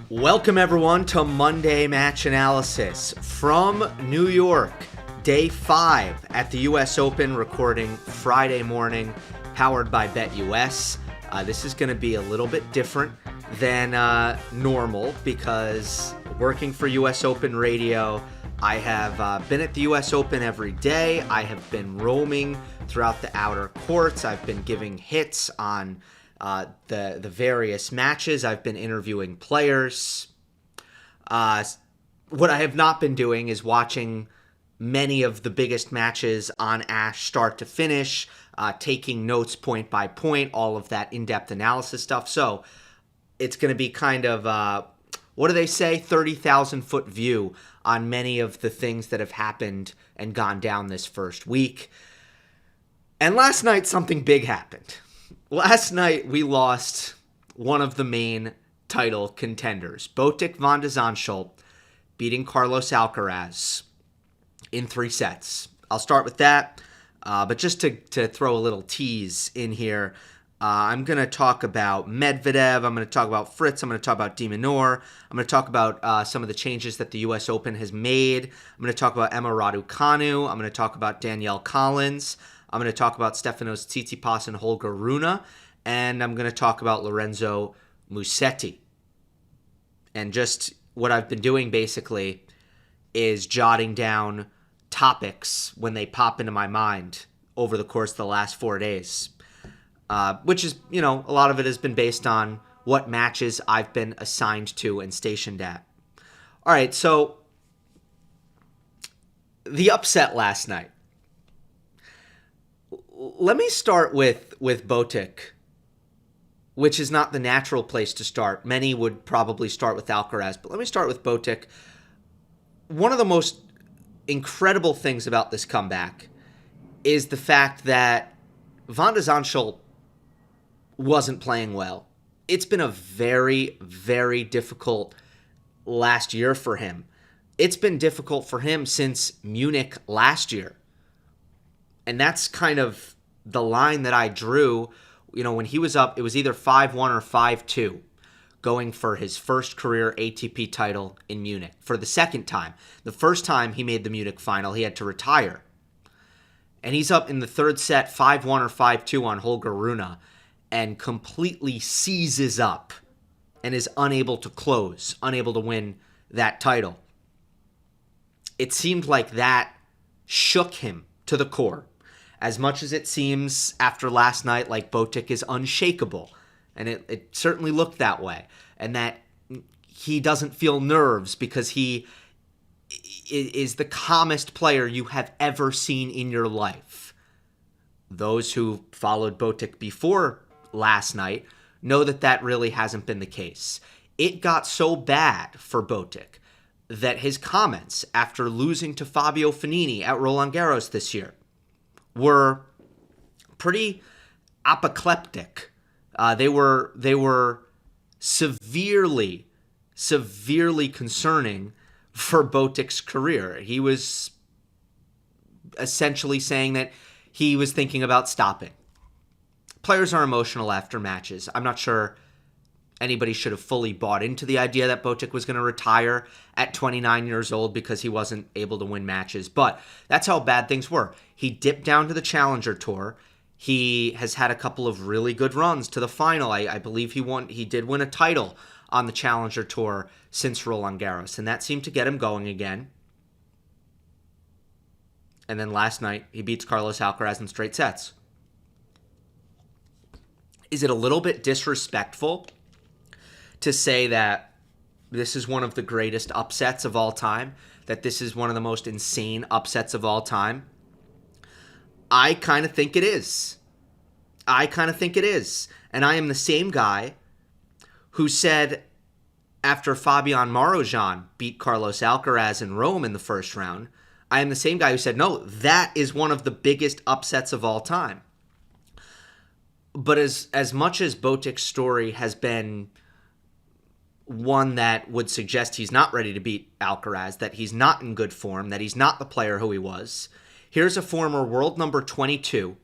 Welcome everyone to Monday Match Analysis from New York, day 5 at the US Open, recording Friday morning, powered by BetUS. This is going to be a little bit different than normal because working for US Open Radio, I have been at the US Open every day. I have been roaming throughout the outer courts. I've been giving hits on the various matches. I've been interviewing players. What I have not been doing is watching many of the biggest matches on Ash start to finish, taking notes point by point, all of that in-depth analysis stuff. So it's going to be kind of, what do they say, 30,000-foot view on many of the things that have happened and gone down this first week. And last night, something big happened. Last night, we lost one of the main title contenders, Botic van de Zandschulp, beating Carlos Alcaraz in 3 sets. I'll start with that, but just to throw a little tease in here, I'm going to talk about Medvedev, I'm going to talk about Fritz, I'm going to talk about Minaur, I'm going to talk about some of the changes that the US Open has made, I'm going to talk about Raducanu, I'm going to talk about Danielle Collins, I'm going to talk about Stefanos, Tsitsipas, and Holger Rune, and I'm going to talk about Lorenzo Mustti. And just what I've been doing basically is jotting down topics when they pop into my mind over the course of the last 4 days, which is, a lot of it has been based on what matches I've been assigned to and stationed at. All right, so the upset last night. Let me start with Botic, which is not the natural place to start. Many would probably start with Alcaraz, but let me start with Botic. One of the most incredible things about this comeback is the fact that van de Zandschulp wasn't playing well. It's been a very, very difficult last year for him. It's been difficult for him since Munich last year. And that's kind of the line that I drew. When he was up, it was either 5-1 or 5-2, going for his first career ATP title in Munich for the second time. The first time he made the Munich final, he had to retire. And he's up in the third set, 5-1 or 5-2 on Holger Rune, and completely seizes up and is unable to close, unable to win that title. It seemed like that shook him to the core. As much as it seems after last night like Botic is unshakable, and it certainly looked that way, and that he doesn't feel nerves because he is the calmest player you have ever seen in your life. Those who followed Botic before last night know that that really hasn't been the case. It got so bad for Botic that his comments after losing to Fabio Fognini at Roland Garros this year were pretty apoplectic. They were severely concerning for Botic's career. He was essentially saying that he was thinking about stopping. Players are emotional after matches. I'm not sure anybody should have fully bought into the idea that Botic was going to retire at 29 years old because he wasn't able to win matches. But that's how bad things were. He dipped down to the Challenger Tour. He has had a couple of really good runs to the final. I believe he did win a title on the Challenger Tour since Roland Garros, and that seemed to get him going again. And then last night, he beats Carlos Alcaraz in straight sets. Is it a little bit disrespectful to say that this is one of the greatest upsets of all time, that this is one of the most insane upsets of all time? I kind of think it is. And I am the same guy who said after Fabian Marozsan beat Carlos Alcaraz in Rome in the first round, I am the same guy who said, no, that is one of the biggest upsets of all time. But as much as Botic's story has been one that would suggest he's not ready to beat Alcaraz, that he's not in good form, that he's not the player who he was, here's a former world number 22.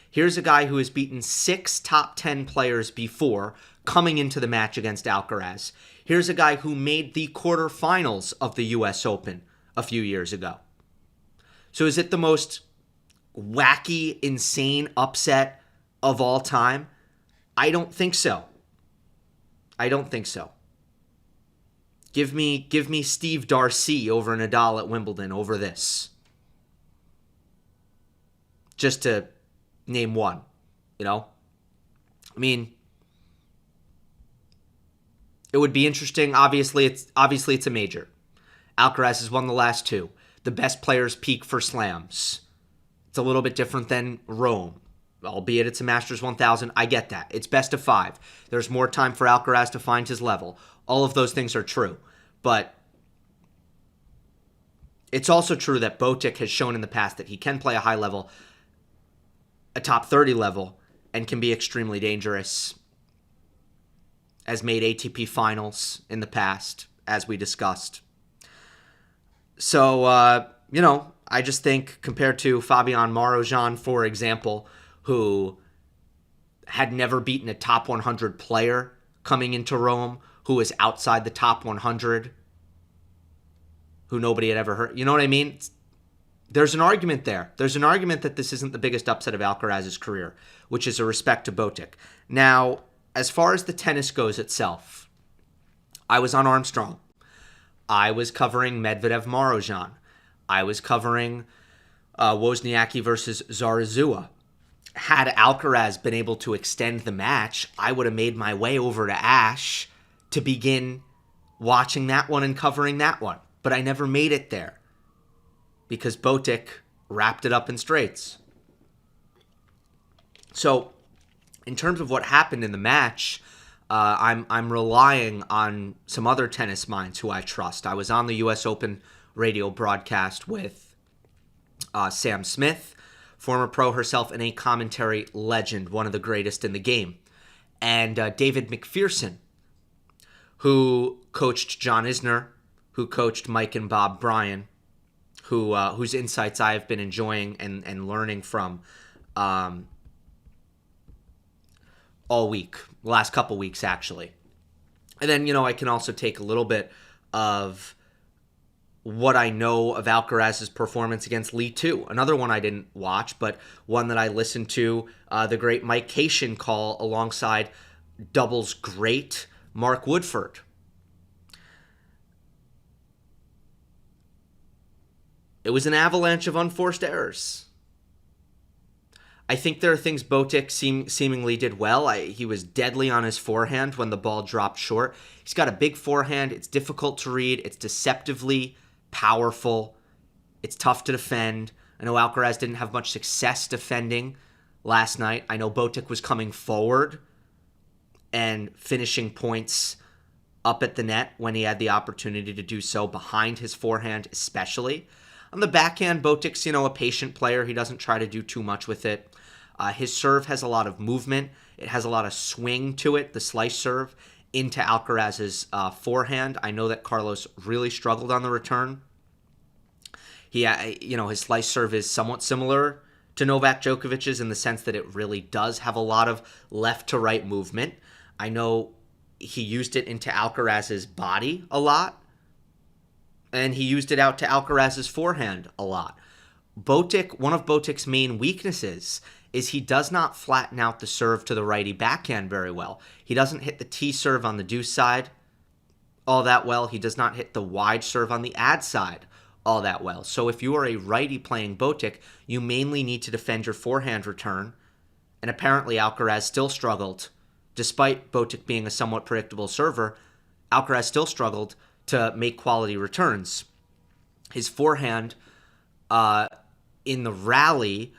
Here's a guy who has beaten 6 top 10 players before, coming into the match against Alcaraz. Here's a guy who made the quarterfinals of the U.S. Open a few years ago. So is it the most wacky, insane upset of all time? I don't think so. I don't think so. Give me Steve Darcy over Nadal at Wimbledon over this. Just to name one, I mean, it would be interesting. Obviously it's a major. Alcaraz has won the last two. The best players peak for slams. It's a little bit different than Rome, albeit it's a Masters 1000. I get that. It's best of 5. There's more time for Alcaraz to find his level. All of those things are true. But it's also true that Botic has shown in the past that he can play a high level, a top 30 level, and can be extremely dangerous. Has made ATP finals in the past, as we discussed. So, I just think compared to Fabian Marozsan, for example, who had never beaten a top 100 player coming into Rome, who was outside the top 100, who nobody had ever heard. You know what I mean? There's an argument there. There's an argument that this isn't the biggest upset of Alcaraz's career, which is a respect to Botic. Now, as far as the tennis goes itself, I was on Armstrong. I was covering Medvedev Marozsan. I was covering Wozniacki versus Zarazua. Had Alcaraz been able to extend the match, I would have made my way over to Ash to begin watching that one and covering that one. But I never made it there because Botic wrapped it up in straights. So, in terms of what happened in the match, I'm relying on some other tennis minds who I trust. I was on the U.S. Open radio broadcast with Sam Smith, former pro herself and a commentary legend, one of the greatest in the game, and David McPherson, who coached John Isner, who coached Mike and Bob Bryan, whose insights I have been enjoying and learning from all week, the last couple weeks actually. And then, I can also take a little bit of what I know of Alcaraz's performance against Lee too. Another one I didn't watch, but one that I listened to the great Mike Cation call alongside doubles great Mark Woodford. It was an avalanche of unforced errors. I think there are things Botic seemingly did well. He was deadly on his forehand when the ball dropped short. He's got a big forehand. It's difficult to read. It's deceptively powerful. It's tough to defend. I know Alcaraz didn't have much success defending last night. I know Botic was coming forward and finishing points up at the net when he had the opportunity to do so, behind his forehand especially. On the backhand, Botic's, a patient player. He doesn't try to do too much with it. His serve has a lot of movement. It has a lot of swing to it, the slice serve, into Alcaraz's forehand. I know that Carlos really struggled on the return. His slice serve is somewhat similar to Novak Djokovic's in the sense that it really does have a lot of left to right movement. I know he used it into Alcaraz's body a lot, and he used it out to Alcaraz's forehand a lot. One of Botic's main weaknesses is he does not flatten out the serve to the righty backhand very well. He doesn't hit the T serve on the deuce side all that well. He does not hit the wide serve on the ad side all that well. So if you are a righty playing Botic, you mainly need to defend your forehand return. And apparently Alcaraz still struggled. Despite Botic being a somewhat predictable server, Alcaraz still struggled to make quality returns. His forehand in the rally,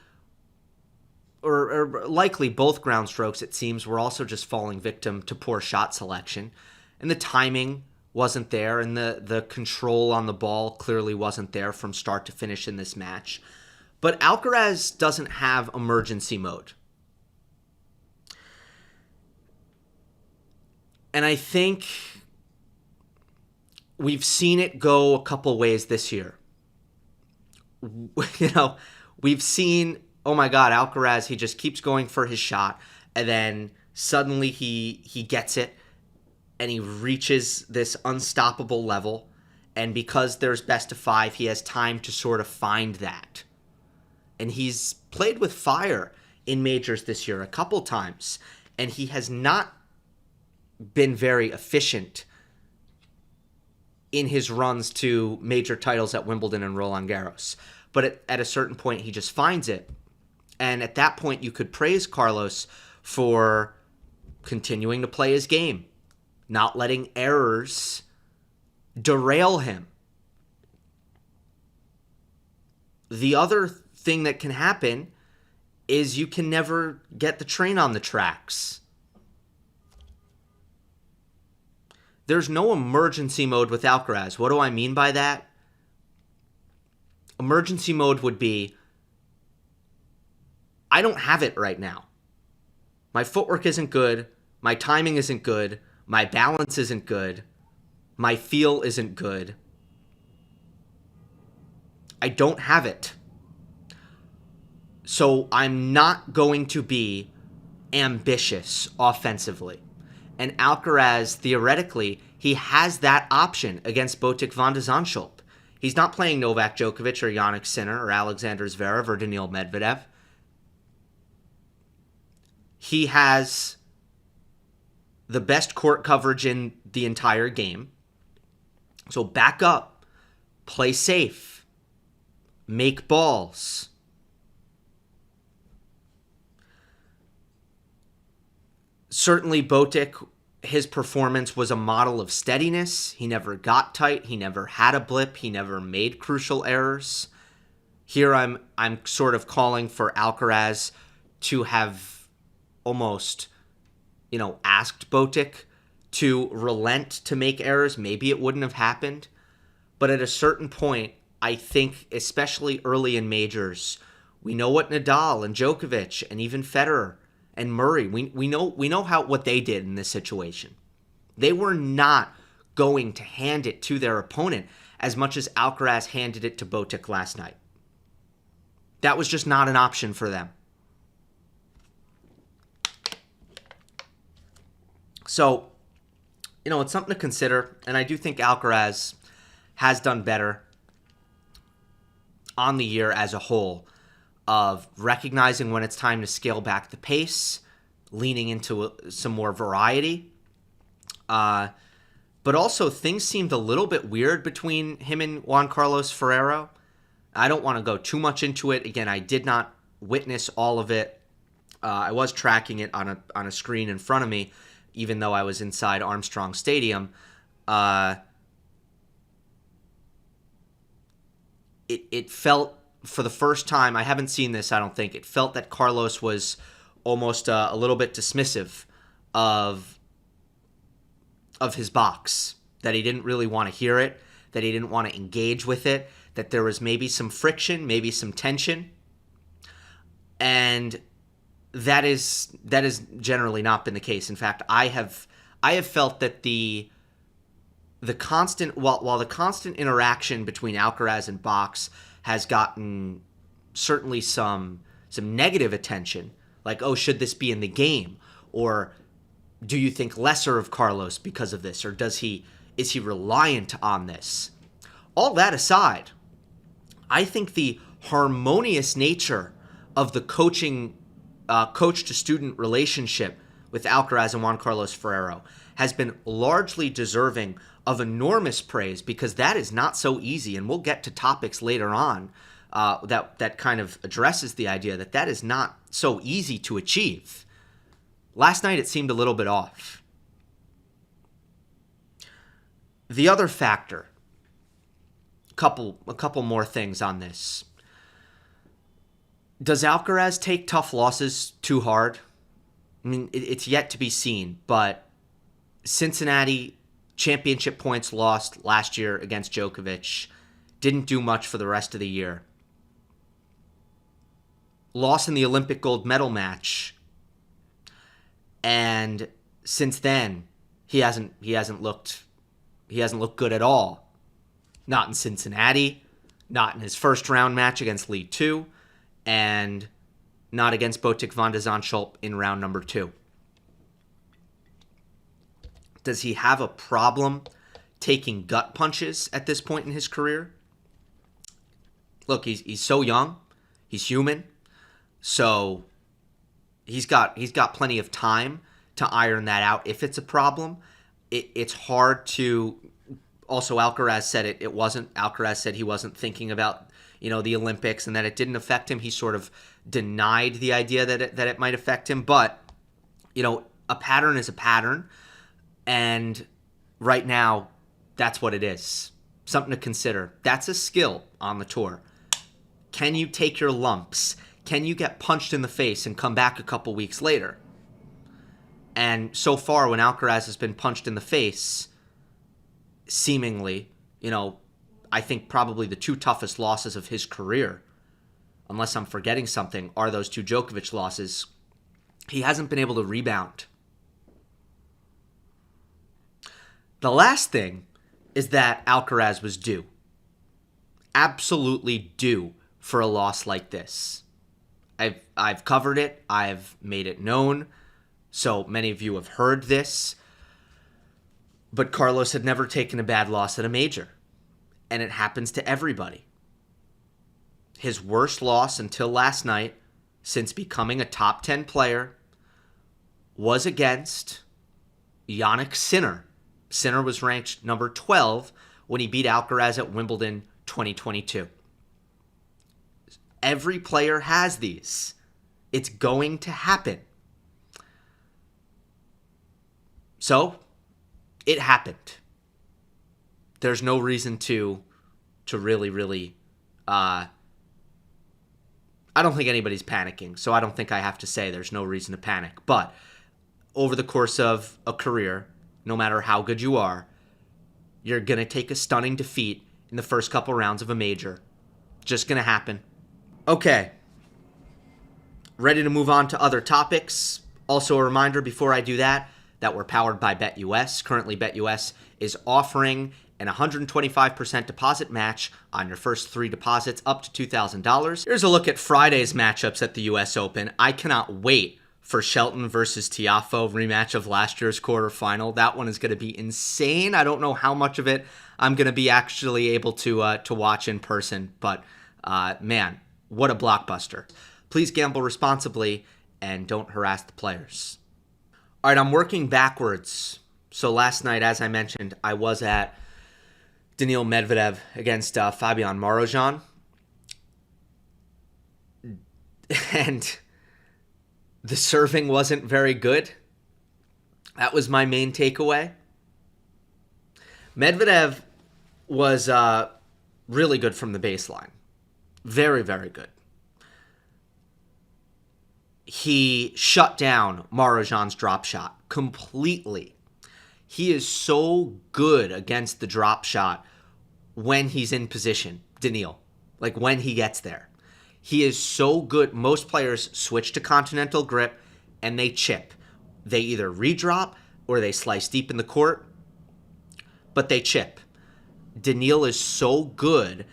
or likely both ground strokes, it seems, were also just falling victim to poor shot selection. And the timing wasn't there, and the control on the ball clearly wasn't there from start to finish in this match. But Alcaraz doesn't have emergency mode. And I think we've seen it go a couple ways this year. We've seen, oh my God, Alcaraz, he just keeps going for his shot, and then Suddenly he gets it, and he reaches this unstoppable level. And because there's best of 5, he has time to sort of find that. And he's played with fire in majors this year a couple times, and he has not been very efficient in his runs to major titles at Wimbledon and Roland Garros. But at a certain point, he just finds it. And at that point, you could praise Carlos for continuing to play his game, not letting errors derail him. The other thing that can happen is you can never get the train on the tracks. There's no emergency mode with Alcaraz. What do I mean by that? Emergency mode would be, I don't have it right now. My footwork isn't good. My timing isn't good. My balance isn't good. My feel isn't good. I don't have it. So I'm not going to be ambitious offensively. And Alcaraz, theoretically, he has that option against Botic van de Zandschulp. He's not playing Novak Djokovic or Jannik Sinner or Alexander Zverev or Daniil Medvedev. He has the best court coverage in the entire game. So back up, play safe, make balls. Certainly Botic, his performance was a model of steadiness. He never got tight. He never had a blip. He never made crucial errors. Here I'm sort of calling for Alcaraz to have almost, asked Botic to relent to make errors. Maybe it wouldn't have happened. But at a certain point, I think, especially early in majors, we know what Nadal and Djokovic and even Federer and Murray, we know what they did in this situation. They were not going to hand it to their opponent as much as Alcaraz handed it to Botic last night. That was just not an option for them. So, it's something to consider, and I do think Alcaraz has done better on the year as a whole of recognizing when it's time to scale back the pace, leaning into some more variety. But also, things seemed a little bit weird between him and Juan Carlos Ferrero. I don't want to go too much into it. Again, I did not witness all of it. I was tracking it on a screen in front of me, even though I was inside Armstrong Stadium. It felt, for the first time, I haven't seen this, I don't think, it felt that Carlos was almost a little bit dismissive of his box, that he didn't really want to hear it, that he didn't want to engage with it, that there was maybe some friction, maybe some tension. And that is generally not been the case. In fact, I have felt that the constant while the constant interaction between Alcaraz and box has gotten certainly some negative attention, like, oh, should this be in the game, or do you think lesser of Carlos because of this, or is he reliant on this? All that aside, I think the harmonious nature of the coach-to-student relationship with Alcaraz and Juan Carlos Ferrero has been largely deserving of enormous praise, because that is not so easy, and we'll get to topics later on that kind of addresses the idea that is not so easy to achieve. Last night it seemed a little bit off. The other factor, a couple more things on this. Does Alcaraz take tough losses too hard? I mean, it's yet to be seen, but Cincinnati championship points lost last year against Djokovic. Didn't do much for the rest of the year. Lost in the Olympic gold medal match. And since then, he hasn't looked good at all. Not in Cincinnati, not in his first round match against Lee 2, and not against Botic van de Zandschulp in round number 2. Does he have a problem taking gut punches at this point in his career? Look, he's so young. He's human. So he's got plenty of time to iron that out if it's a problem. It's hard to... Also, Alcaraz said it wasn't... Alcaraz said he wasn't thinking about, the Olympics and that it didn't affect him. He sort of denied the idea that it might affect him. But, a pattern is a pattern. And right now, that's what it is. Something to consider. That's a skill on the tour. Can you take your lumps? Can you get punched in the face and come back a couple weeks later? And so far, when Alcaraz has been punched in the face, seemingly, I think probably the two toughest losses of his career, unless I'm forgetting something, are those two Djokovic losses. He hasn't been able to rebound. The last thing is that Alcaraz was due. Absolutely due for a loss like this. I've covered it. I've made it known. So many of you have heard this. But Carlos had never taken a bad loss at a major. And it happens to everybody. His worst loss until last night, since becoming a top 10 player, was against Jannik Sinner. Sinner was ranked number 12 when he beat Alcaraz at Wimbledon 2022. Every player has these. It's going to happen. So, it happened. There's no reason to really, I don't think anybody's panicking, so I don't think I have to say there's no reason to panic. But over the course of a career, no matter how good you are, you're going to take a stunning defeat in the first couple rounds of a major. Just going to happen. Okay. Ready to move on to other topics. Also a reminder before I do that we're powered by BetUS. Currently, BetUS is offering an 125% deposit match on your first 3 deposits up to $2,000. Here's a look at Friday's matchups at the US Open. I cannot wait for Shelton versus Tiafoe, rematch of last year's quarterfinal. That one is going to be insane. I don't know how much of it I'm going to be actually able to watch in person, but man, what a blockbuster. Please gamble responsibly and don't harass the players. All right, I'm working backwards. So last night, as I mentioned, I was at Daniil Medvedev against Fabian Marozsan. And the serving wasn't very good. That was my main takeaway. Medvedev was really good from the baseline. Very, very good. He shut down Marozsan's drop shot completely. He is so good against the drop shot when he's in position, Daniil. Like when he gets there. He is so good. Most players switch to continental grip and they chip. They either redrop or they slice deep in the court, but they chip. Daniil is so good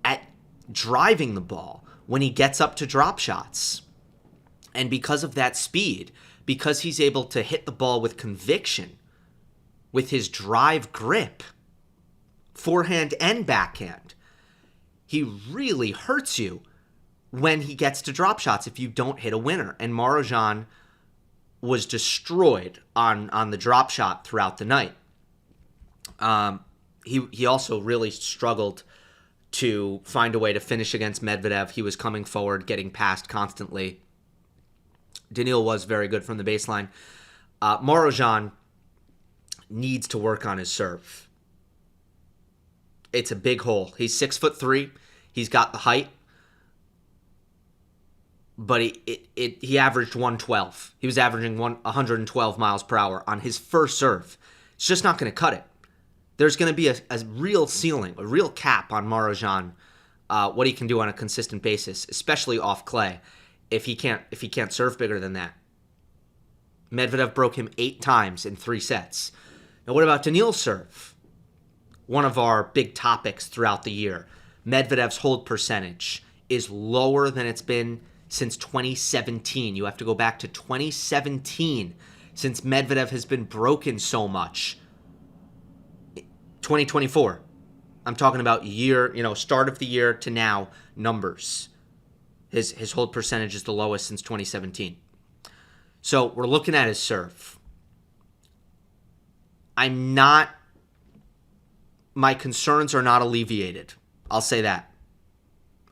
at driving the ball when he gets up to drop shots. And because of that speed, because he's able to hit the ball with conviction, with his drive grip, forehand and backhand, he really hurts you when he gets to drop shots if you don't hit a winner. And Marozsan was destroyed on the drop shot throughout the night. He also really struggled to find a way to finish against Medvedev. He was coming forward, getting passed constantly. Daniil was very good from the baseline. Marozsan needs to work on his serve. It's a big hole. He's 6'3". He's got the height. But he averaged 112. He was averaging 112 miles per hour on his first serve. It's just not going to cut it. There's going to be a real ceiling, a real cap on Marozsan, what he can do on a consistent basis, especially off clay, if he can't serve bigger than that. Medvedev broke him 8 times in 3 sets. Now, what about Daniil's serve? One of our big topics throughout the year. Medvedev's hold percentage is lower than it's been since 2017. You have to go back to 2017 since Medvedev has been broken so much. 2024. I'm talking about year, start of the year to now numbers. His hold percentage is the lowest since 2017. So we're looking at his serve. My concerns are not alleviated. I'll say that.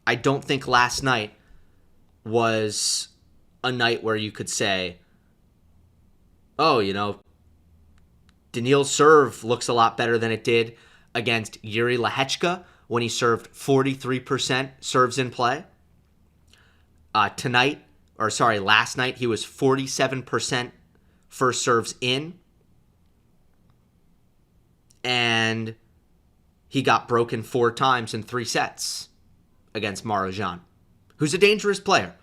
I don't think last night was a night where you could say, oh, Daniil's serve looks a lot better than it did against Yuri Lehechka when he served 43% serves in play. Last night, he was 47% first serves in. And he got broken 4 times in 3 sets against Marozsan, who's a dangerous player,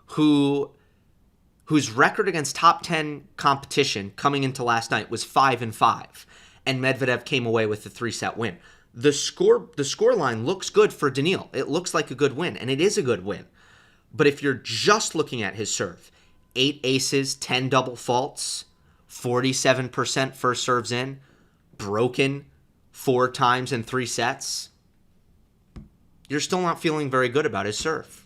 whose record against top 10 competition coming into last night was 5-5, and Medvedev came away with the 3-set win. The score line looks good for Daniil. It looks like a good win, and it is a good win. But if you're just looking at his serve, 8 aces, 10 double faults, 47% first serves in, broken 4 times in 3 sets, you're still not feeling very good about his serve.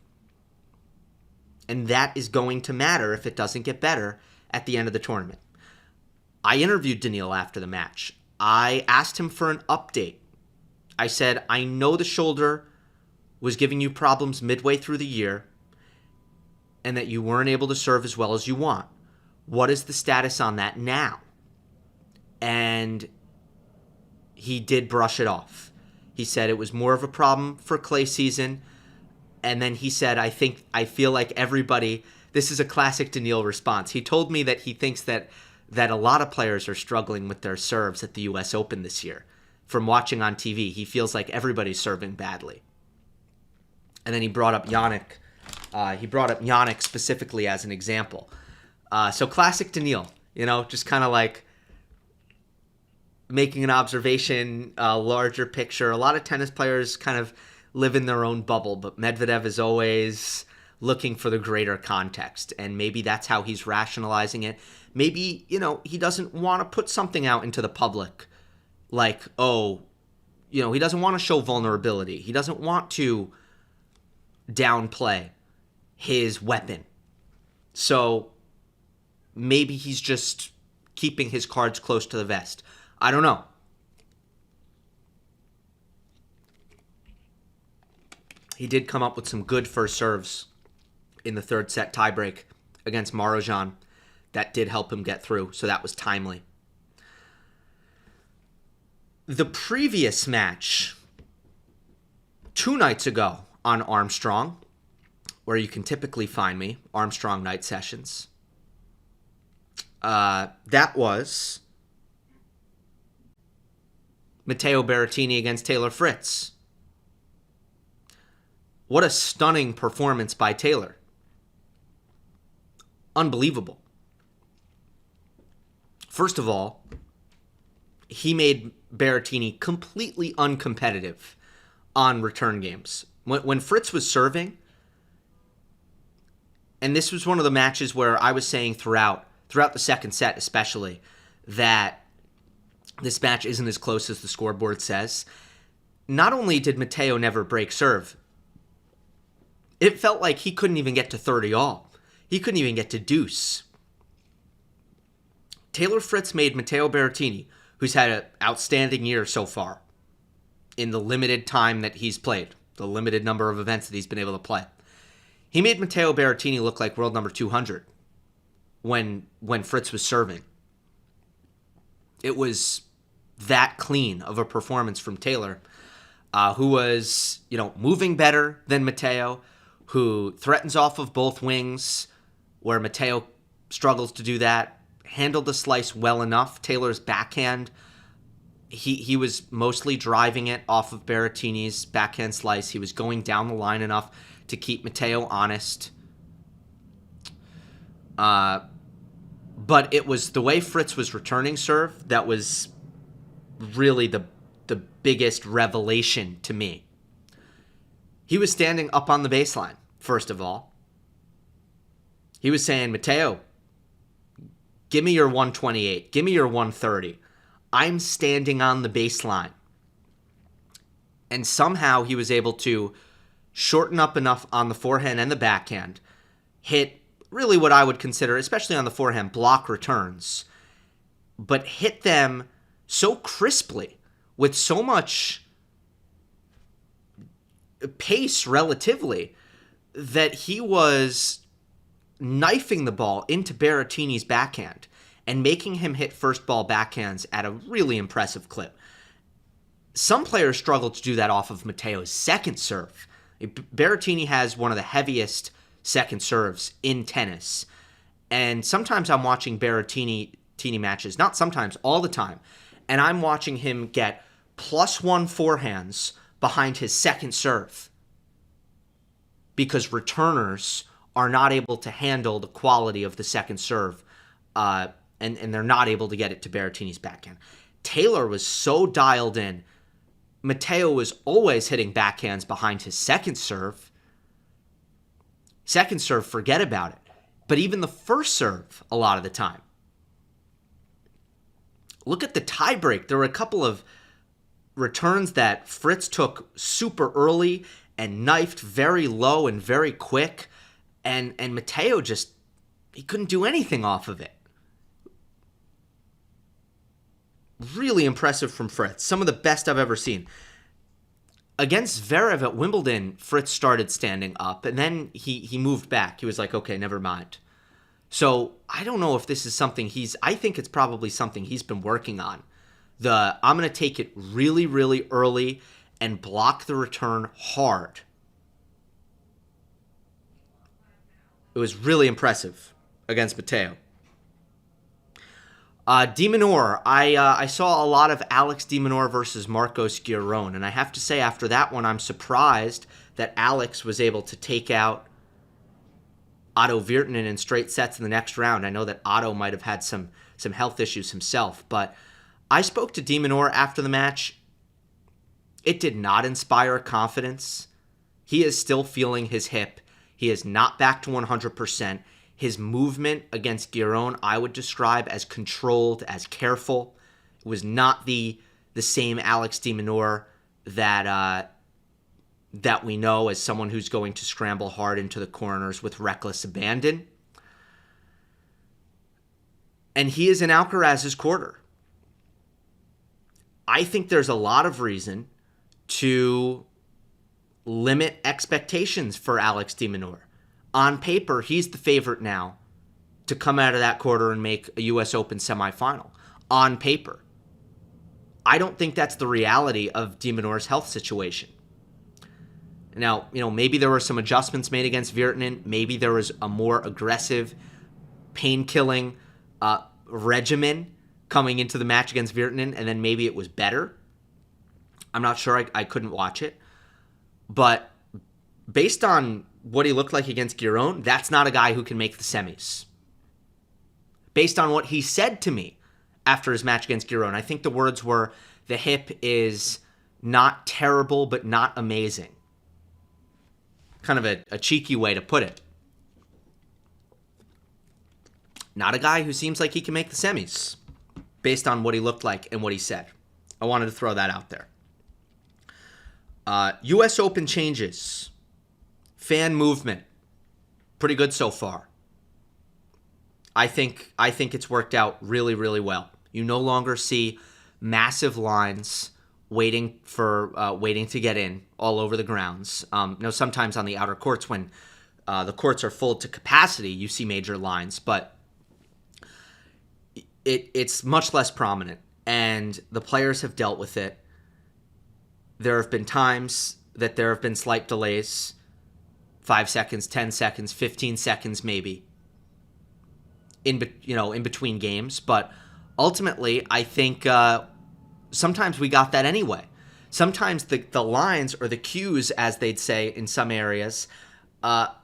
And that is going to matter if it doesn't get better at the end of the tournament. I interviewed Daniil after the match. I asked him for an update. I said, I know the shoulder was giving you problems midway through the year and that you weren't able to serve as well as you want. What is the status on that now? And he did brush it off. He said it was more of a problem for clay season. And then he said, I feel like everybody, this is a classic Daniil response. He told me that he thinks that a lot of players are struggling with their serves at the US Open this year. From watching on TV, he feels like everybody's serving badly. And then he brought up Jannik. He brought up Jannik specifically as an example. So classic Daniil, just kind of like making an observation, a larger picture. A lot of tennis players kind of live in their own bubble, but Medvedev is always looking for the greater context, and maybe that's how he's rationalizing it. Maybe, he doesn't want to put something out into the public like, he doesn't want to show vulnerability. He doesn't want to downplay his weapon. So maybe he's just keeping his cards close to the vest. I don't know. He did come up with some good first serves in the 3rd set tiebreak against Marozsan. That did help him get through, so that was timely. The previous match, 2 nights ago on Armstrong, where you can typically find me, Armstrong Night Sessions, that was Matteo Berrettini against Taylor Fritz. What a stunning performance by Taylor. Unbelievable. First of all, he made Berrettini completely uncompetitive on return games. When Fritz was serving, and this was one of the matches where I was saying throughout the 2nd set especially, that this match isn't as close as the scoreboard says. Not only did Matteo never break serve, it felt like he couldn't even get to 30 all. He couldn't even get to deuce. Taylor Fritz made Matteo Berrettini, who's had an outstanding year so far in the limited time that he's played, the limited number of events that he's been able to play. He made Matteo Berrettini look like world number 200 when Fritz was serving. It was that clean of a performance from Taylor, who was, moving better than Matteo, who threatens off of both wings, where Matteo struggles to do that, handled the slice well enough. Taylor's backhand, he was mostly driving it off of Berrettini's backhand slice. He was going down the line enough to keep Matteo honest. But it was the way Fritz was returning serve that was really the biggest revelation to me. He was standing up on the baseline, first of all. He was saying, Matteo, Give me your 128. Give me your 130. I'm standing on the baseline. And somehow he was able to shorten up enough on the forehand and the backhand, hit really what I would consider, especially on the forehand, block returns, but hit them so crisply with so much pace relatively that he was knifing the ball into Berrettini's backhand and making him hit first ball backhands at a really impressive clip. Some players struggle to do that off of Matteo's second serve. Berrettini has one of the heaviest second serves in tennis. And sometimes I'm watching Berrettini matches, not sometimes, all the time, and I'm watching him get +1 forehands behind his second serve because returners are not able to handle the quality of the second serve, and they're not able to get it to Berrettini's backhand. Taylor was so dialed in. Matteo was always hitting backhands behind his second serve. Second serve, forget about it. But even the first serve, a lot of the time. Look at the tiebreak. There were a couple of returns that Fritz took super early and knifed very low and very quick. And Matteo he couldn't do anything off of it. Really impressive from Fritz. Some of the best I've ever seen. Against Zverev at Wimbledon, Fritz started standing up, and then he moved back. He was like, okay, never mind. So I don't know if this is something I think it's probably something he's been working on. I'm going to take it really, really early and block the return hard. It was really impressive against Matteo. De Minaur, I saw a lot of Alex de Minaur versus Marcos Giron, and I have to say after that one, I'm surprised that Alex was able to take out Otto Virtanen in straight sets in the next round. I know that Otto might have had some health issues himself, but I spoke to de Minaur after the match. It did not inspire confidence. He is still feeling his hip. He is not back to 100%. His movement against Giron, I would describe as controlled, as careful. It was not the same Alex de Minaur that we know as someone who's going to scramble hard into the corners with reckless abandon. And he is in Alcaraz's quarter. I think there's a lot of reason to limit expectations for Alex de Minaur. On paper, he's the favorite now to come out of that quarter and make a U.S. Open semifinal. On paper. I don't think that's the reality of de Minaur's health situation. Now, maybe there were some adjustments made against Virtanen. Maybe there was a more aggressive, pain-killing regimen coming into the match against Virtanen, and then maybe it was better. I'm not sure. I couldn't watch it. But based on what he looked like against Giron, that's not a guy who can make the semis. Based on what he said to me after his match against Giron, I think the words were, the hip is not terrible, but not amazing. Kind of a cheeky way to put it. Not a guy who seems like he can make the semis, based on what he looked like and what he said. I wanted to throw that out there. U.S. Open changes. Fan movement, pretty good so far. I think it's worked out really, really well. You no longer see massive lines waiting to get in all over the grounds. Sometimes on the outer courts when the courts are full to capacity, you see major lines, but it's much less prominent, and the players have dealt with it. There have been times that there have been slight delays. 5 seconds, 10 seconds, 15 seconds maybe in between games. But ultimately, I think sometimes we got that anyway. Sometimes the lines or the queues, as they'd say in some areas,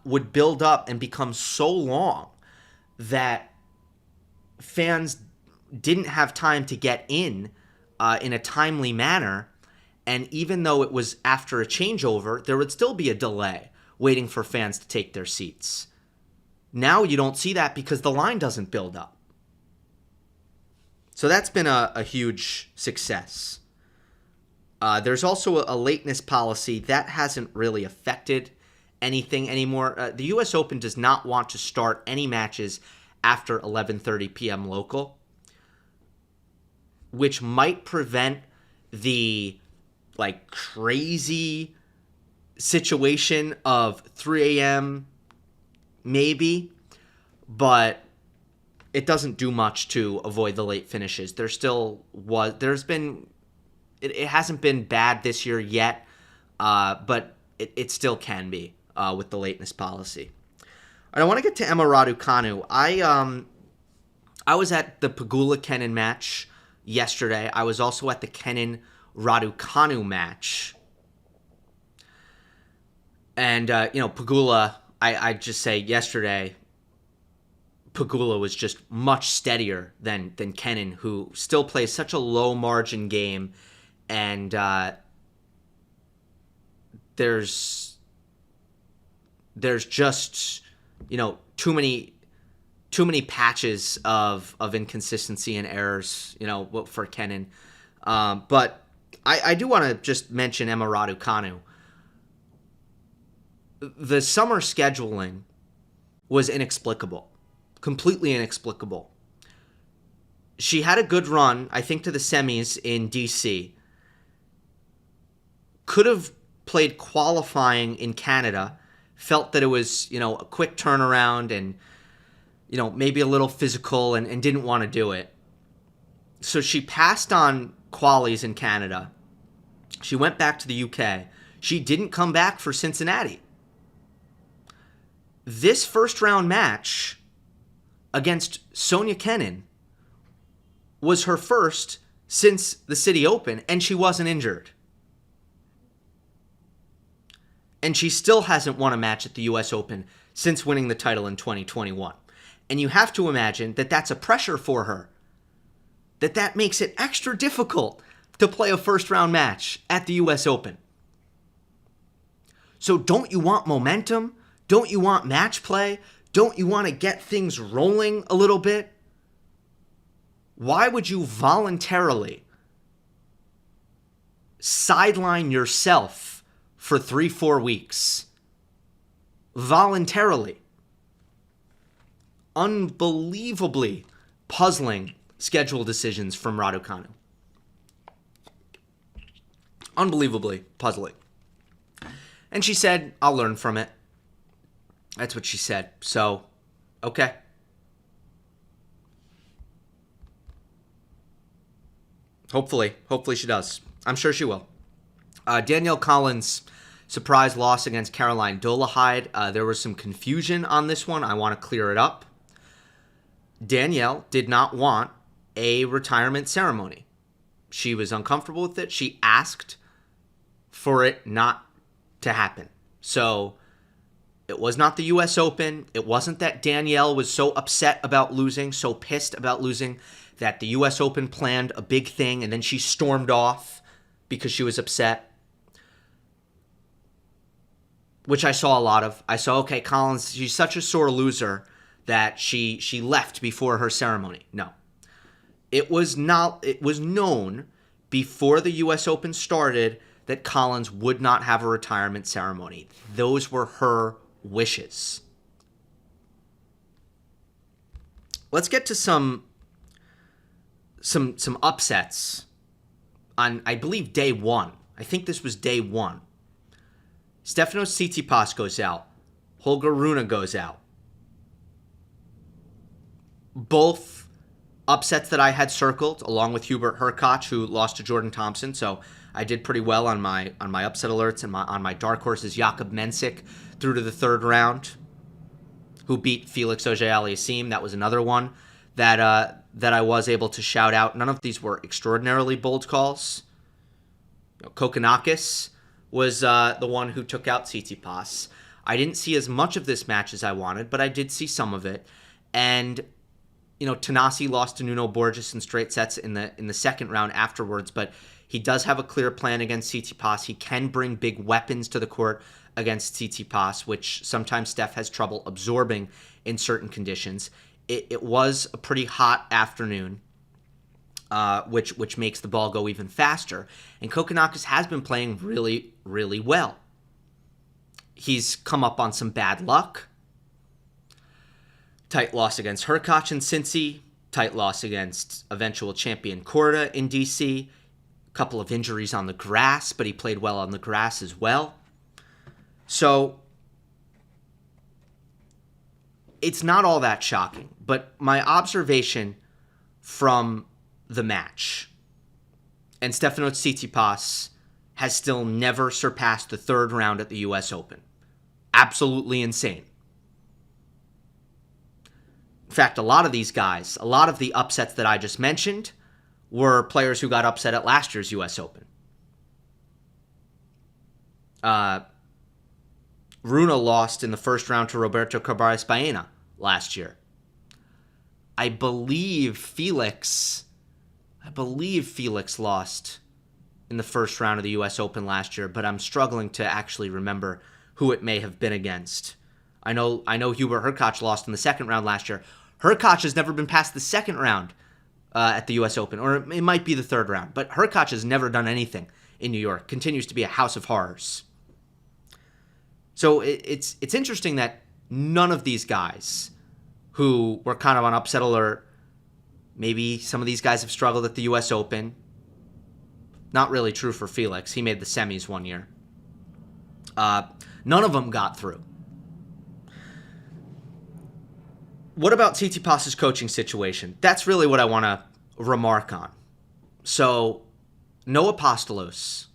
would build up and become so long that fans didn't have time to get in a timely manner. And even though it was after a changeover, there would still be a delay waiting for fans to take their seats. Now you don't see that because the line doesn't build up. So that's been a huge success. There's also a lateness policy that hasn't really affected anything anymore. The U.S. Open does not want to start any matches after 11:30 p.m. local, which might prevent the crazy situation of 3 a.m. maybe, but it doesn't do much to avoid the late finishes. It hasn't been bad this year yet, but it still can be with the lateness policy. And I want to get to Emma Raducanu. I was at the Pegula-Kenin match yesterday. I was also at the Kenin-Raducanu match. And, Pegula, I just say yesterday, Pegula was just much steadier than Kenin, who still plays such a low-margin game. And there's just, too many patches of inconsistency and errors, for Kenin. But I do want to just mention Emma Raducanu. The summer scheduling was inexplicable, completely inexplicable. She had a good run, I think, to the semis in DC. Could have played qualifying in Canada, felt that it was, a quick turnaround and, maybe a little physical and didn't want to do it. So she passed on qualies in Canada. She went back to the UK. She didn't come back for Cincinnati. This first round match against Sonia Kenin was her first since the City Open, and she wasn't injured. And she still hasn't won a match at the US Open since winning the title in 2021. And you have to imagine that that's a pressure for her. That makes it extra difficult to play a first-round match at the US Open. So don't you want momentum? Don't you want match play? Don't you want to get things rolling a little bit? Why would you voluntarily sideline yourself for 3-4 weeks? Voluntarily. Unbelievably puzzling schedule decisions from Raducanu. Unbelievably puzzling. And she said, I'll learn from it. That's what she said. So, okay. Hopefully she does. I'm sure she will. Danielle Collins' surprise loss against Caroline Dolehide. There was some confusion on this one. I want to clear it up. Danielle did not want a retirement ceremony. She was uncomfortable with it. She asked for it not to happen. So it was not the U.S. Open. It wasn't that Danielle was so upset about losing, so pissed about losing, that the U.S. Open planned a big thing and then she stormed off because she was upset. Which I saw a lot of. I saw, okay, Collins, she's such a sore loser that she left before her ceremony. No. It was known before the U.S. Open started that Collins would not have a retirement ceremony. Those were her wishes. Let's get to some upsets on, I believe, day one. I think this was day one. Stefanos Tsitsipas goes out. Holger Rune goes out. Both upsets that I had circled, along with Hubert Hurkacz, who lost to Jordan Thompson. So I did pretty well on my upset alerts and on my dark horses. Jakub Mensik through to the third round, who beat Felix Auger-Aliassime. That was another one that I was able to shout out. None of these were extraordinarily bold calls. Kokkinakis was the one who took out Tsitsipas. I didn't see as much of this match as I wanted, but I did see some of it. And Tanasi lost to Nuno Borges in straight sets in the second round afterwards, but he does have a clear plan against Tsitsipas. He can bring big weapons to the court against Tsitsipas, which sometimes Steph has trouble absorbing in certain conditions. It was a pretty hot afternoon. which makes the ball go even faster. And Kokkinakis has been playing really, really well. He's come up on some bad luck. Tight loss against Hurkacz in Cincy. Tight loss against eventual champion Korda in DC. A couple of injuries on the grass, but he played well on the grass as well. So it's not all that shocking. But my observation from the match, and Stefanos Tsitsipas has still never surpassed the third round at the US Open. Absolutely insane. In fact, a lot of these guys, a lot of the upsets that I just mentioned were players who got upset at last year's US Open. Rune lost in the first round to Roberto Carbares Baena last year. I believe Felix lost in the first round of the US Open last year, but I'm struggling to actually remember who it may have been against. I know Hubert Hurkacz lost in the second round last year. Hurkacz has never been past the second round at the US Open, or it might be the third round, but Hurkacz has never done anything in New York. Continues to be a house of horrors. So it's interesting that none of these guys who were kind of on upset alert, maybe some of these guys have struggled at the US Open. Not really true for Felix. He made the semis one year. None of them got through. What about Tsitsipas's coaching situation? That's really what I want to remark on. So, no Apostolos.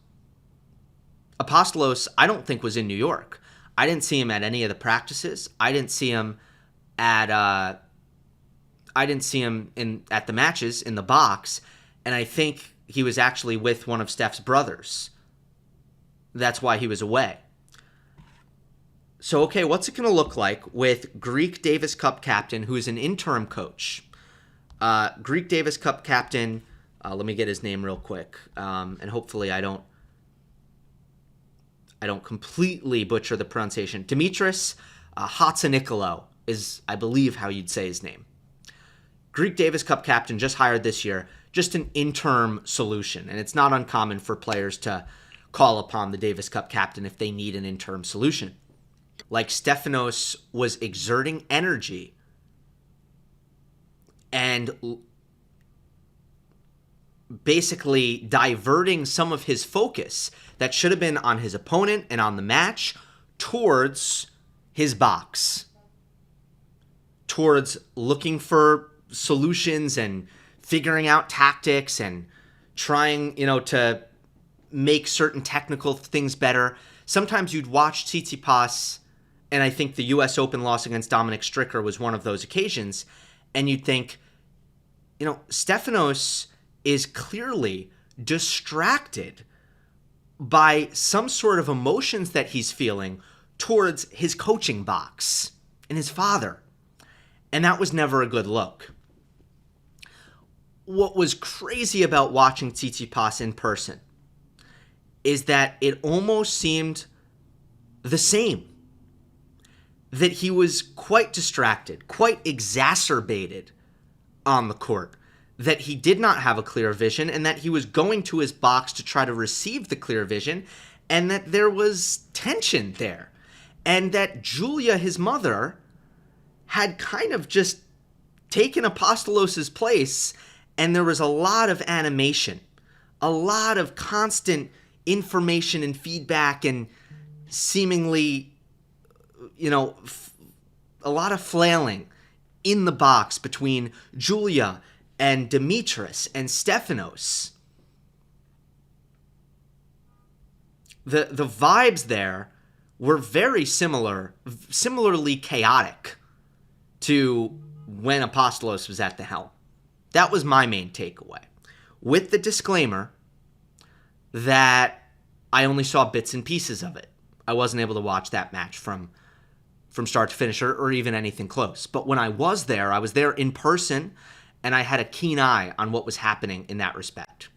Apostolos, I don't think, was in New York. I didn't see him at any of the practices. I didn't see him at the matches in the box, and I think he was actually with one of Steph's brothers. That's why he was away. So, okay, what's it going to look like with Greek Davis Cup captain, who is an interim coach? Greek Davis Cup captain, let me get his name real quick, and hopefully I don't completely butcher the pronunciation. Dimitris Hatzinikolo is, I believe, how you'd say his name. Greek Davis Cup captain, just hired this year, just an interim solution, and it's not uncommon for players to call upon the Davis Cup captain if they need an interim solution. Like Stefanos was exerting energy and basically diverting some of his focus that should have been on his opponent and on the match towards his box, towards looking for solutions and figuring out tactics and trying, to make certain technical things better. Sometimes you'd watch Tsitsipas, and I think the US Open loss against Dominic Stricker was one of those occasions, and you'd think, Stefanos is clearly distracted by some sort of emotions that he's feeling towards his coaching box and his father. And that was never a good look. What was crazy about watching Tsitsipas in person is that it almost seemed the same. That he was quite distracted, quite exacerbated on the court. That he did not have a clear vision, and that he was going to his box to try to receive the clear vision, and that there was tension there. And that Julia, his mother, had kind of just taken Apostolos' place, and there was a lot of animation, a lot of constant information and feedback, and seemingly, a lot of flailing in the box between Julia and Dimitris and Stefanos. The vibes there were very similarly chaotic to when Apostolos was at the helm. That was my main takeaway. With the disclaimer that I only saw bits and pieces of it. I wasn't able to watch that match from start to finish or even anything close. But when I was there in person, and I had a keen eye on what was happening in that respect.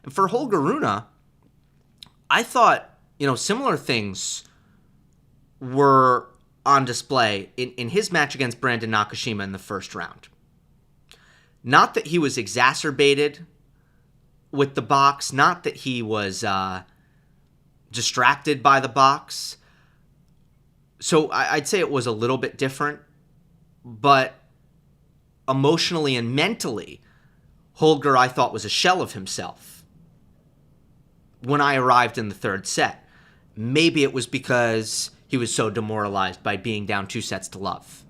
And for Holger Rune, I thought, similar things were on display in his match against Brandon Nakashima in the first round. Not that he was exacerbated with the box. Not that he was distracted by the box. So I'd say it was a little bit different. But emotionally and mentally, Holger, I thought, was a shell of himself when I arrived in the third set. Maybe it was because he was so demoralized by being down 2-0.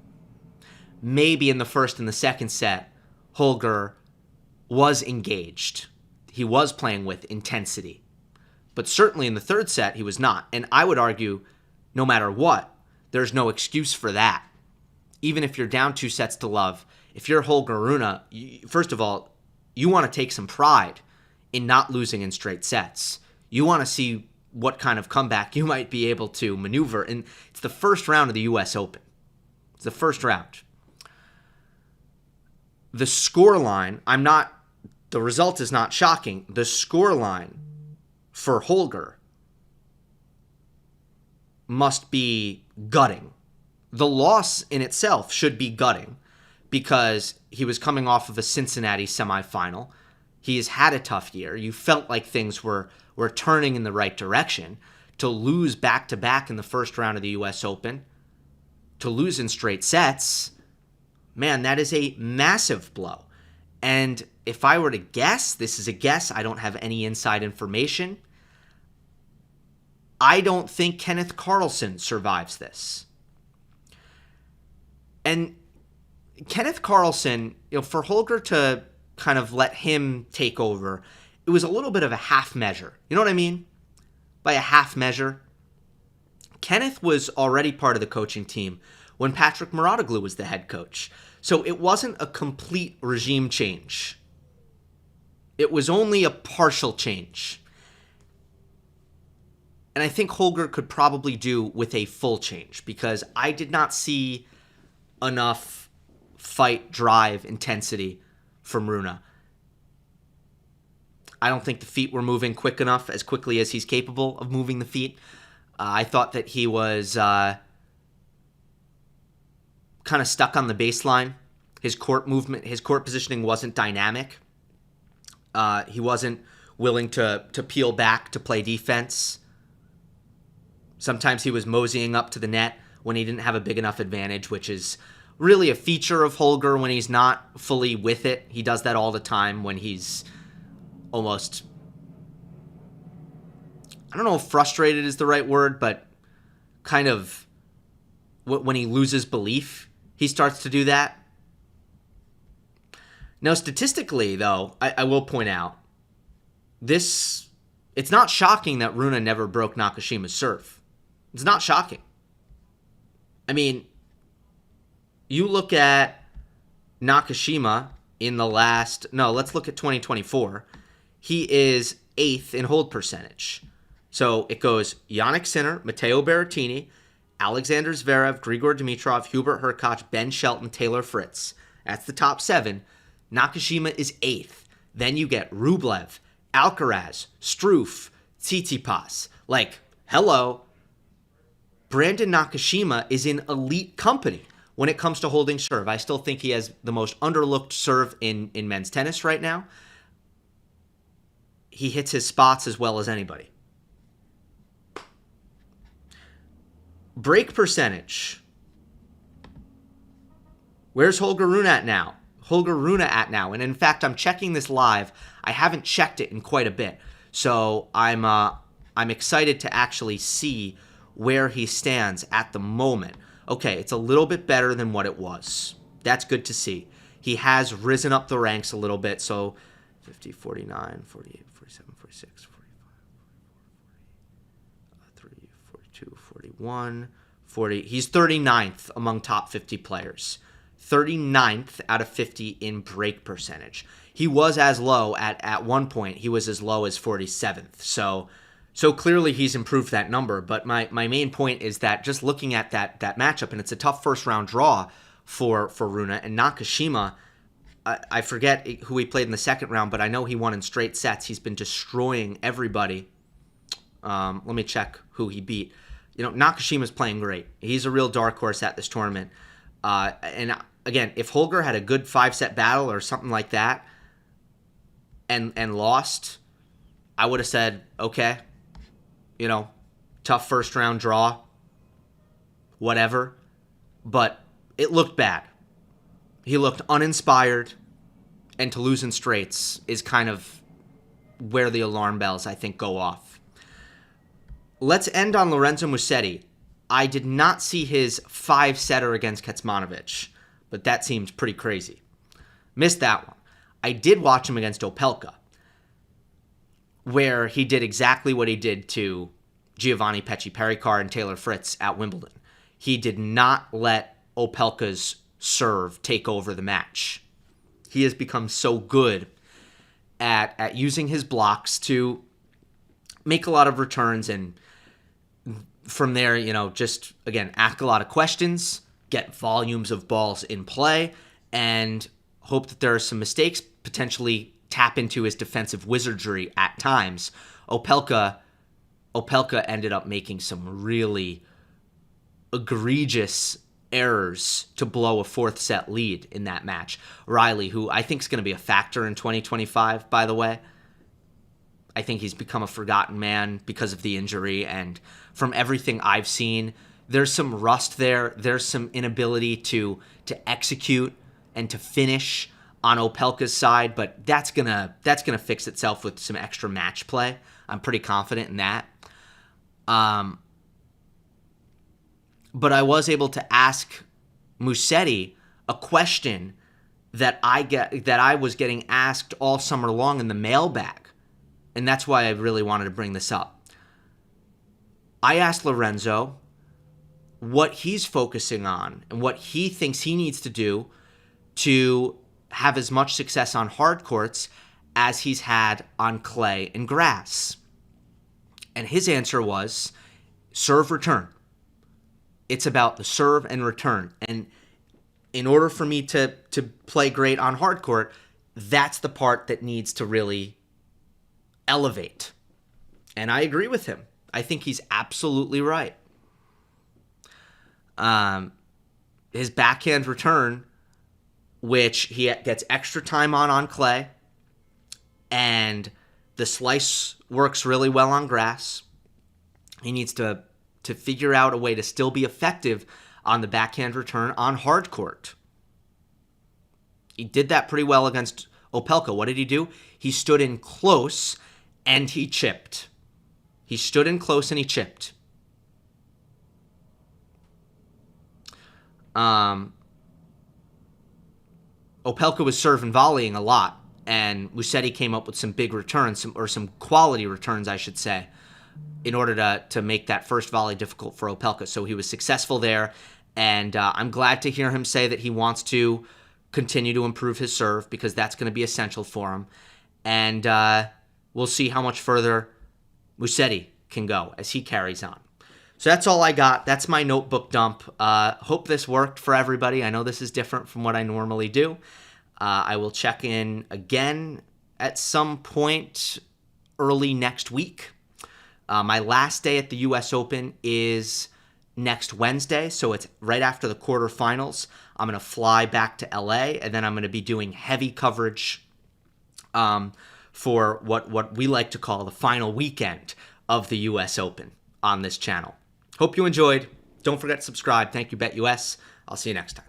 Maybe in the first and the second set, Holger was engaged. He was playing with intensity. But certainly in the third set, he was not. And I would argue, no matter what, there's no excuse for that. Even if you're down 2-0, if you're Holger Rune, first of all, you want to take some pride in not losing in straight sets. You want to see what kind of comeback you might be able to maneuver. And it's the first round of the U.S. Open. It's the first round. The scoreline, the result is not shocking. The scoreline for Holger must be gutting. The loss in itself should be gutting because he was coming off of a Cincinnati semifinal. He has had a tough year. You felt like things were turning in the right direction. To lose back-to-back in the first round of the U.S. Open, to lose in straight sets, man, that is a massive blow. And if I were to guess, this is a guess, I don't have any inside information, I don't think Kenneth Carlsen survives this. And Kenneth Carlsen, for Holger to kind of let him take over, it was a little bit of a half measure. You know what I mean? By a half measure. Kenneth was already part of the coaching team when Patrick Mouratoglou was the head coach. So it wasn't a complete regime change. It was only a partial change. And I think Holger could probably do with a full change because I did not see enough fight, drive, intensity from Rune. I don't think the feet were moving quick enough, as quickly as he's capable of moving the feet. I thought that he was kind of stuck on the baseline. His court movement, his court positioning wasn't dynamic. He wasn't willing to peel back to play defense. Sometimes he was moseying up to the net when he didn't have a big enough advantage, which is really a feature of Holger when he's not fully with it. He does that all the time when he's almost, I don't know if frustrated is the right word, but kind of when he loses belief, he starts to do that. Now, statistically, though, I will point out, it's not shocking that Rune never broke Nakashima's serve. It's not shocking. I mean, you look at Nakashima in the let's look at 2024. He is 8th in hold percentage. So it goes Jannik Sinner, Matteo Berrettini, Alexander Zverev, Grigor Dimitrov, Hubert Hurkacz, Ben Shelton, Taylor Fritz. That's the top 7. Nakashima is 8th. Then you get Rublev, Alcaraz, Struff, Tsitsipas. Like, hello. Brandon Nakashima is in elite company when it comes to holding serve. I still think he has the most underlooked serve in men's tennis right now. He hits his spots as well as anybody. Break percentage. Where's Holger Rune at now? And in fact, I'm checking this live. I haven't checked it in quite a bit. So I'm excited to actually see where he stands at the moment. Okay, it's a little bit better than what it was. That's good to see. He has risen up the ranks a little bit. So 50, 49, 48, 47, 46, 45, 43, 42, 41, 40. He's 39th among top 50 players. 39th out of 50 in break percentage. He was as low at one point. He was as low as 47th. So clearly he's improved that number. But my main point is that just looking at that matchup, and it's a tough first round draw for Rune and Nakashima. I forget who he played in the second round, but I know he won in straight sets. He's been destroying everybody. Let me check who he beat. Nakashima's playing great. He's a real dark horse at this tournament. And again, if Holger had a good 5-set battle or something like that, and lost, I would have said, okay, tough first round draw, whatever. But it looked bad. He looked uninspired, and to lose in straights is kind of where the alarm bells, I think, go off. Let's end on Lorenzo Mussetti. I did not see his 5-setter against Kecmanovic, but that seemed pretty crazy. Missed that one. I did watch him against Opelka, where he did exactly what he did to Giovanni Pecci-Pericard and Taylor Fritz at Wimbledon. He did not let Opelka's serve take over the match. He has become so good at using his blocks to make a lot of returns, and from there, just, again, ask a lot of questions, get volumes of balls in play, and hope that there are some mistakes, potentially tap into his defensive wizardry at times. Opelka ended up making some really egregious errors to blow a 4th set lead in that match. Riley, who I think is going to be a factor in 2025, by the way. I think he's become a forgotten man because of the injury, and from everything I've seen, there's some rust there. There's some inability to execute and to finish on Opelka's side, but that's gonna fix itself with some extra match play. I'm pretty confident in that. But I was able to ask Musetti a question that I was getting asked all summer long in the mailbag, and that's why I really wanted to bring this up. I asked Lorenzo what he's focusing on and what he thinks he needs to do to have as much success on hard courts as he's had on clay and grass. And his answer was serve return. It's about the serve and return. And in order for me to play great on hard court, that's the part that needs to really elevate. And I agree with him. I think he's absolutely right. His backhand return, which he gets extra time on clay, and the slice works really well on grass. He needs to figure out a way to still be effective on the backhand return on hard court. He did that pretty well against Opelka. What did he do? He stood in close and he chipped. He stood in close and he chipped. Opelka was serve and volleying a lot, and Musetti came up with some big returns, some quality returns, I should say, in order to make that first volley difficult for Opelka. So he was successful there, and I'm glad to hear him say that he wants to continue to improve his serve, because that's going to be essential for him. And we'll see how much further Musetti can go as he carries on. So that's all I got. That's my notebook dump. Hope this worked for everybody. I know this is different from what I normally do. I will check in again at some point early next week. My last day at the U.S. Open is next Wednesday, so it's right after the quarterfinals. I'm going to fly back to L.A., and then I'm going to be doing heavy coverage for what we like to call the final weekend of the U.S. Open on this channel. Hope you enjoyed. Don't forget to subscribe. Thank you, BetUS. I'll see you next time.